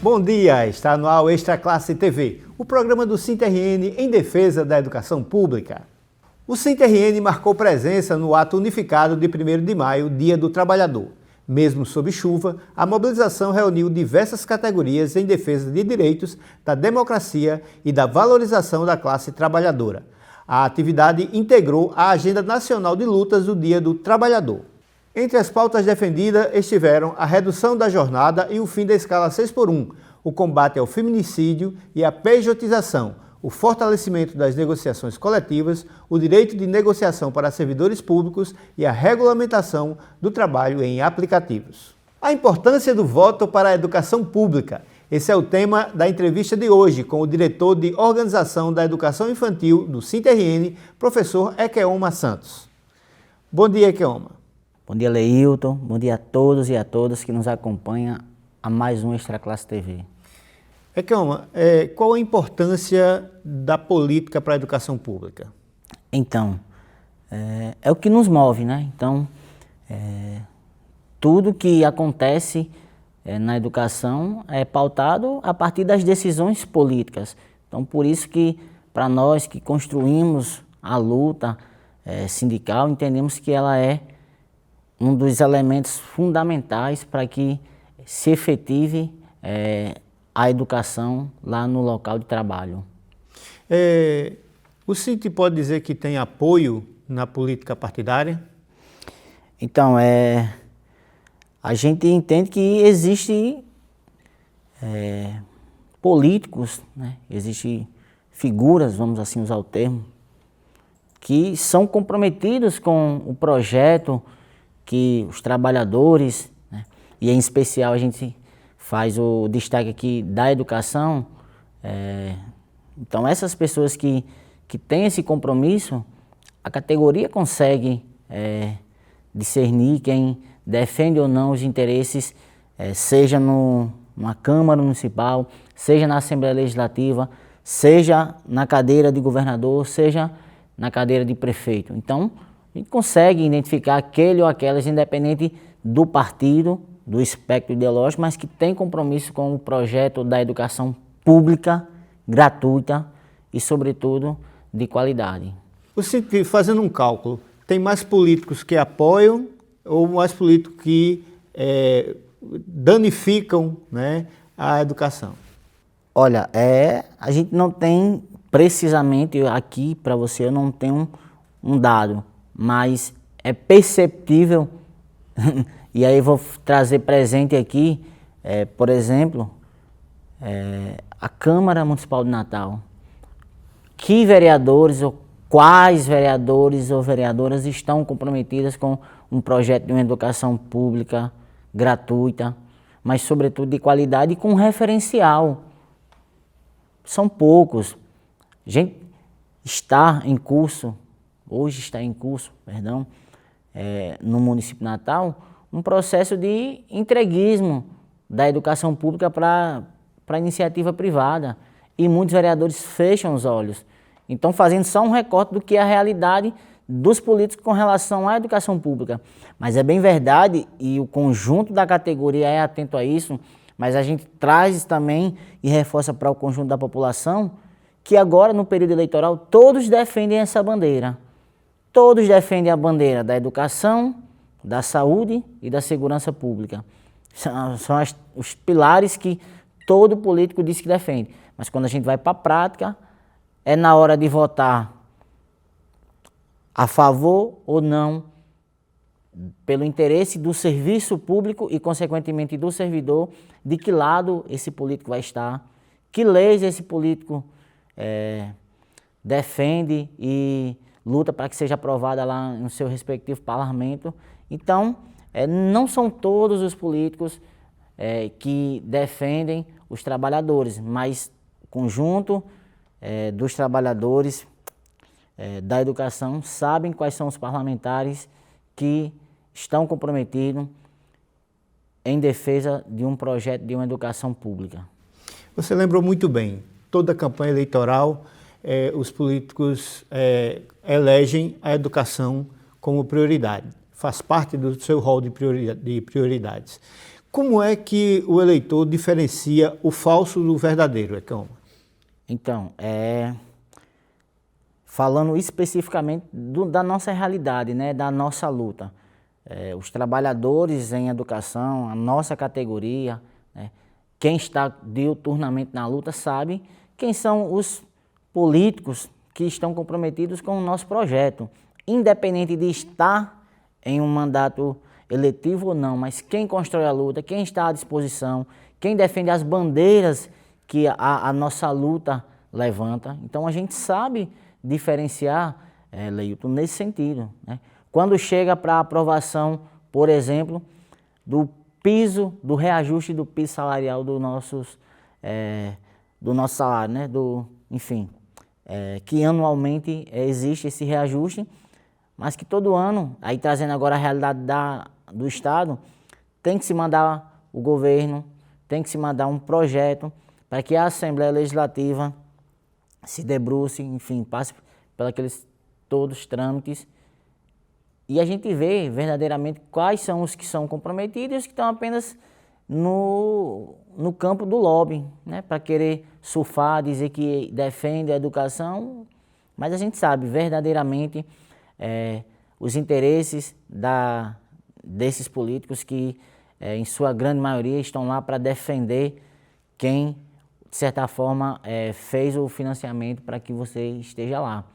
Bom dia, está no ar o Extra Classe TV, o programa do SINT-RN em defesa da educação pública. O SINT-RN marcou presença no ato unificado de 1º de maio, Dia do Trabalhador. Mesmo sob chuva, a mobilização reuniu diversas categorias em defesa de direitos, da democracia e da valorização da classe trabalhadora. A atividade integrou a Agenda Nacional de Lutas do Dia do Trabalhador. Entre as pautas defendidas estiveram a redução da jornada e o fim da escala 6x1, o combate ao feminicídio e à pejotização, o fortalecimento das negociações coletivas, o direito de negociação para servidores públicos e a regulamentação do trabalho em aplicativos. A importância do voto para a educação pública. Esse é o tema da entrevista de hoje com o diretor de Organização da Educação Infantil do SINT-RN, professor Ekeoma Santos. Bom dia, Ekeoma. Bom dia, Leilton. Bom dia a todos e a todas que nos acompanham a mais um Extra Classe TV. Ekeoma, qual a importância da política para a educação pública? Então, é o que nos move, né? Então, tudo que acontece na educação é pautado a partir das decisões políticas. Então, por isso que, para nós que construímos a luta sindical, entendemos que ela é um dos elementos fundamentais para que se efetive a educação lá no local de trabalho. O SINT pode dizer que tem apoio na política partidária? Então, a gente entende que existe políticos, né? Existem figuras, vamos assim usar o termo, que são comprometidos com o projeto que os trabalhadores, né? E em especial a gente faz o destaque aqui da educação. Então essas pessoas que têm esse compromisso, a categoria consegue discernir quem defende ou não os interesses, seja numa Câmara Municipal, seja na Assembleia Legislativa, seja na cadeira de governador, seja na cadeira de prefeito. Então a gente consegue identificar aquele ou aquelas, independente do partido, do espectro ideológico, mas que tem compromisso com o projeto da educação pública, gratuita e, sobretudo, de qualidade. O SINT, fazendo um cálculo, tem mais políticos que apoiam ou mais políticos que danificam, né, a educação? Olha, a gente não tem precisamente aqui, para você, eu não tenho um dado, mas é perceptível. E aí vou trazer presente aqui, por exemplo, a Câmara Municipal de Natal. Que vereadores ou quais vereadores ou vereadoras estão comprometidas com um projeto de uma educação pública gratuita, mas sobretudo de qualidade e com referencial? São poucos. Gente, hoje está em curso, no município de Natal, um processo de entreguismo da educação pública para a iniciativa privada. E muitos vereadores fecham os olhos. Então, fazendo só um recorte do que é a realidade dos políticos com relação à educação pública. Mas é bem verdade, e o conjunto da categoria é atento a isso, mas a gente traz também e reforça para o conjunto da população que agora, no período eleitoral, todos defendem essa bandeira. Todos defendem a bandeira da educação, da saúde e da segurança pública. São os pilares que todo político diz que defende. Mas quando a gente vai para a prática, é na hora de votar a favor ou não, pelo interesse do serviço público e, consequentemente, do servidor, de que lado esse político vai estar, que leis esse político defende e luta para que seja aprovada lá no seu respectivo parlamento. Então, não são todos os políticos que defendem os trabalhadores, mas o conjunto dos trabalhadores da educação sabem quais são os parlamentares que estão comprometidos em defesa de um projeto de uma educação pública. Você lembrou muito bem, toda a campanha eleitoral, os políticos elegem a educação como prioridade, faz parte do seu rol de prioridades. Como é que o eleitor diferencia o falso do verdadeiro, Ecão? Então, falando especificamente da nossa realidade, né, da nossa luta. Os trabalhadores em educação, a nossa categoria, né, quem está diuturnamente na luta sabe quem são os políticos que estão comprometidos com o nosso projeto. Independente de estar em um mandato eletivo ou não, mas quem constrói a luta, quem está à disposição, quem defende as bandeiras que a nossa luta levanta. Então a gente sabe diferenciar, Leilton, nesse sentido, né? Quando chega para aprovação, por exemplo, do piso, do reajuste do piso salarial do nosso salário, né? Enfim, que anualmente existe esse reajuste, mas que todo ano, aí trazendo agora a realidade do Estado, tem que se mandar o governo, tem que se mandar um projeto para que a Assembleia Legislativa se debruce, enfim, passe pelos todos os trâmites e a gente vê verdadeiramente quais são os que são comprometidos e os que estão apenas no campo do lobby, né, para querer surfar, dizer que defende a educação, mas a gente sabe verdadeiramente os interesses desses políticos que, em sua grande maioria, estão lá para defender quem, de certa forma, fez o financiamento para que você esteja lá.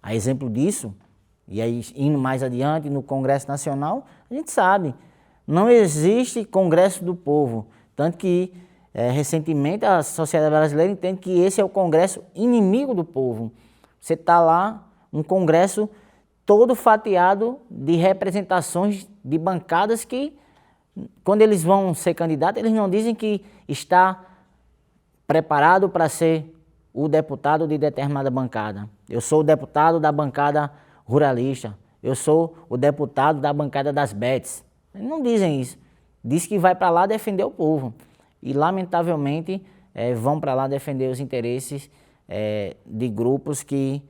A exemplo disso, e aí indo mais adiante, no Congresso Nacional, a gente sabe, não existe Congresso do Povo, tanto que recentemente a sociedade brasileira entende que esse é o Congresso inimigo do povo. Você está lá, um Congresso todo fatiado de representações de bancadas que, quando eles vão ser candidatos, eles não dizem que está preparado para ser o deputado de determinada bancada. Eu sou o deputado da bancada ruralista, eu sou o deputado da bancada das betes. Eles não dizem isso. Diz que vai para lá defender o povo. E, lamentavelmente, vão para lá defender os interesses de grupos que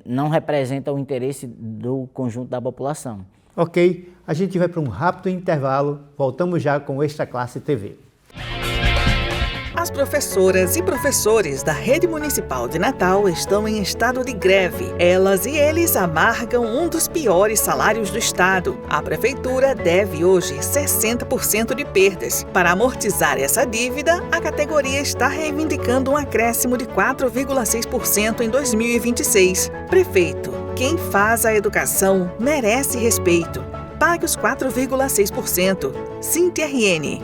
não representam o interesse do conjunto da população. Ok, a gente vai para um rápido intervalo, voltamos já com o Extra Classe TV. As professoras e professores da Rede Municipal de Natal estão em estado de greve. Elas e eles amargam um dos piores salários do estado. A prefeitura deve hoje 60% de perdas. Para amortizar essa dívida, a categoria está reivindicando um acréscimo de 4,6% em 2026. Prefeito, quem faz a educação merece respeito. Pague os 4,6%. Cíntia RN.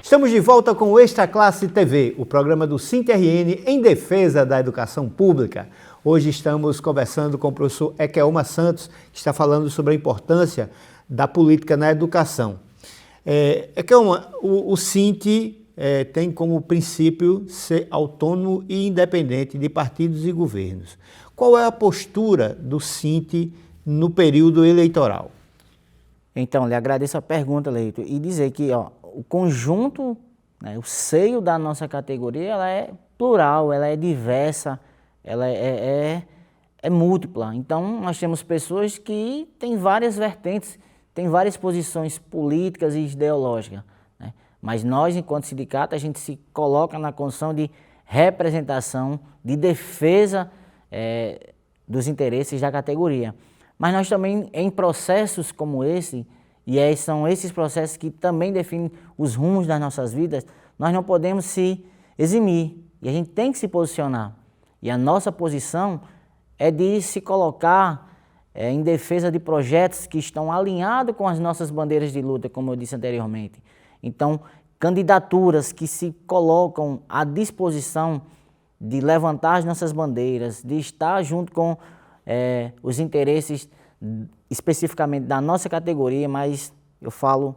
Estamos de volta com o Extra Classe TV, o programa do SINT-RN em defesa da educação pública. Hoje estamos conversando com o professor Ekelma Santos, que está falando sobre a importância da política na educação. Ekelma, o SINT tem como princípio ser autônomo e independente de partidos e governos. Qual é a postura do SINT no período eleitoral? Então, lhe agradeço a pergunta, Leito, e dizer que o conjunto, né, o seio da nossa categoria, ela é plural, ela é diversa, ela é múltipla. Então, nós temos pessoas que têm várias vertentes, têm várias posições políticas e ideológicas, né? Mas nós, enquanto sindicato, a gente se coloca na condição de representação, de defesa dos interesses da categoria. Mas nós também, em processos como esse, e são esses processos que também definem os rumos das nossas vidas, nós não podemos se eximir e a gente tem que se posicionar. E a nossa posição é de se colocar em defesa de projetos que estão alinhados com as nossas bandeiras de luta, como eu disse anteriormente. Então, candidaturas que se colocam à disposição de levantar as nossas bandeiras, de estar junto com os interesses especificamente da nossa categoria, mas eu falo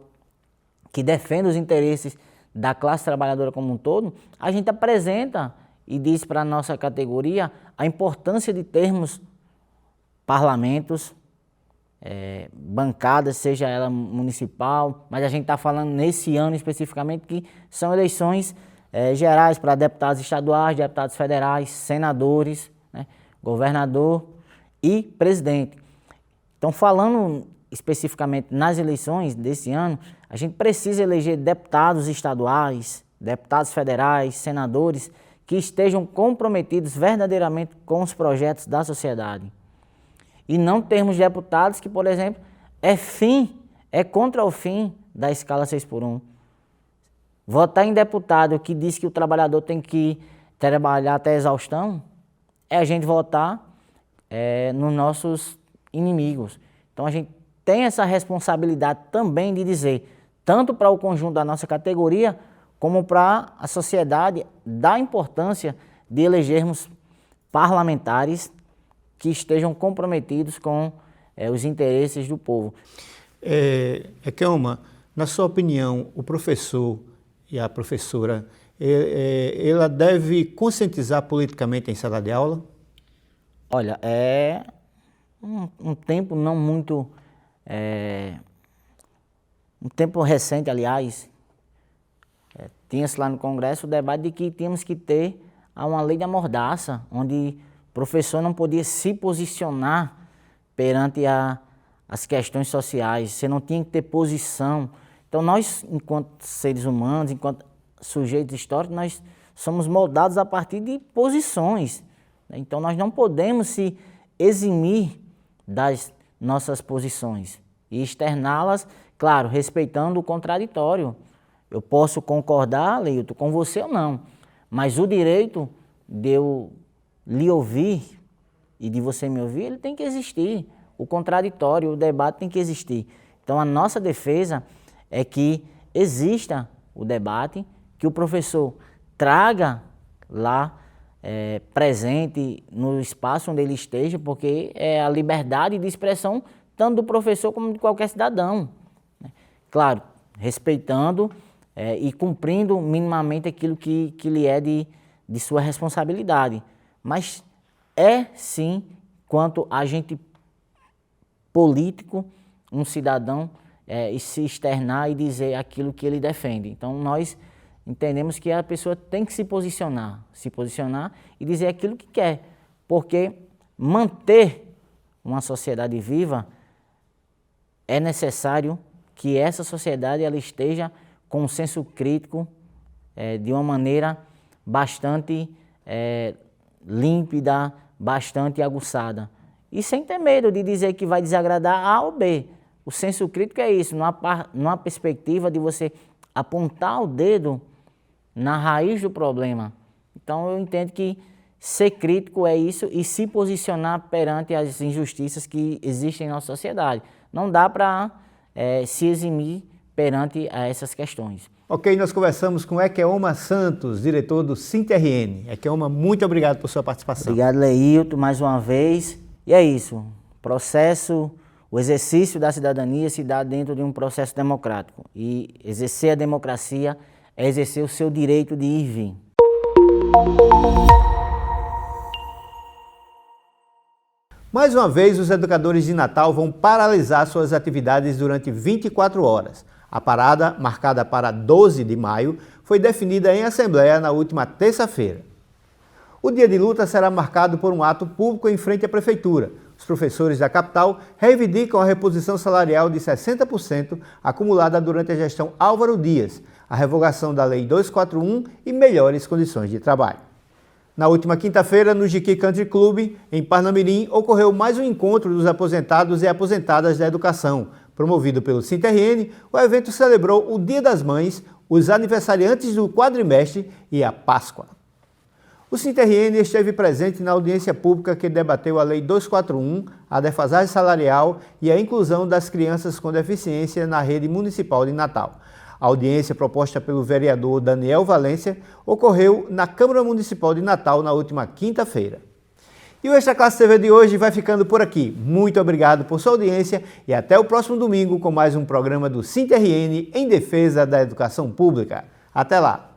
que defende os interesses da classe trabalhadora como um todo, a gente apresenta e diz para a nossa categoria a importância de termos parlamentos, bancadas, seja ela municipal, mas a gente está falando nesse ano especificamente que são eleições gerais para deputados estaduais, deputados federais, senadores, né, governador e presidente. Então, falando especificamente nas eleições desse ano, a gente precisa eleger deputados estaduais, deputados federais, senadores, que estejam comprometidos verdadeiramente com os projetos da sociedade. E não termos deputados que, por exemplo, é contra o fim da escala 6x1. Votar em deputado que diz que o trabalhador tem que trabalhar até exaustão, é a gente votar nos nossos inimigos. Então a gente tem essa responsabilidade também de dizer, tanto para o conjunto da nossa categoria, como para a sociedade, da importância de elegermos parlamentares que estejam comprometidos com os interesses do povo. Kelma, na sua opinião, o professor e a professora, ela deve conscientizar politicamente em sala de aula? Olha, um tempo não muito... um tempo recente, aliás, tinha-se lá no Congresso o debate de que tínhamos que ter uma lei da mordaça, onde o professor não podia se posicionar perante as questões sociais, você não tinha que ter posição. Então nós, enquanto seres humanos, enquanto sujeitos históricos, nós somos moldados a partir de posições. Então nós não podemos se eximir das nossas posições e externá-las, claro, respeitando o contraditório. Eu posso concordar, Leilton, com você ou não, mas o direito de eu lhe ouvir e de você me ouvir, ele tem que existir. O contraditório, o debate tem que existir. Então a nossa defesa é que exista o debate, que o professor traga lá presente no espaço onde ele esteja, porque é a liberdade de expressão tanto do professor como de qualquer cidadão. Claro, respeitando e cumprindo minimamente aquilo que lhe é de sua responsabilidade. Mas sim, quanto agente político, um cidadão, e se externar e dizer aquilo que ele defende. Então nós entendemos que a pessoa tem que se posicionar e dizer aquilo que quer, porque manter uma sociedade viva é necessário que essa sociedade ela esteja com um senso crítico de uma maneira bastante límpida, bastante aguçada. E sem ter medo de dizer que vai desagradar A ou B. O senso crítico é isso, numa perspectiva de você apontar o dedo na raiz do problema. Então eu entendo que ser crítico é isso e se posicionar perante as injustiças que existem na nossa sociedade. Não dá para se eximir perante essas questões. Ok, nós conversamos com Kelma Santos, diretor do SINTRN. Kelma, muito obrigado por sua participação. Obrigado, Leilton, mais uma vez. E é isso, o exercício da cidadania se dá dentro de um processo democrático. E exercer a democracia é exercer o seu direito de ir e vir. Mais uma vez, os educadores de Natal vão paralisar suas atividades durante 24 horas. A parada, marcada para 12 de maio, foi definida em assembleia na última terça-feira. O dia de luta será marcado por um ato público em frente à prefeitura. Os professores da capital reivindicam a reposição salarial de 60% acumulada durante a gestão Álvaro Dias, a revogação da Lei 241 e melhores condições de trabalho. Na última quinta-feira, no Jiqui Country Club, em Parnamirim, ocorreu mais um encontro dos aposentados e aposentadas da educação. Promovido pelo SINTRN, o evento celebrou o Dia das Mães, os aniversariantes do quadrimestre e a Páscoa. O SINTRN esteve presente na audiência pública que debateu a Lei 241, a defasagem salarial e a inclusão das crianças com deficiência na rede municipal de Natal. A audiência proposta pelo vereador Daniel Valência ocorreu na Câmara Municipal de Natal na última quinta-feira. E o Extra Classe TV de hoje vai ficando por aqui. Muito obrigado por sua audiência e até o próximo domingo com mais um programa do SINTRN em defesa da educação pública. Até lá!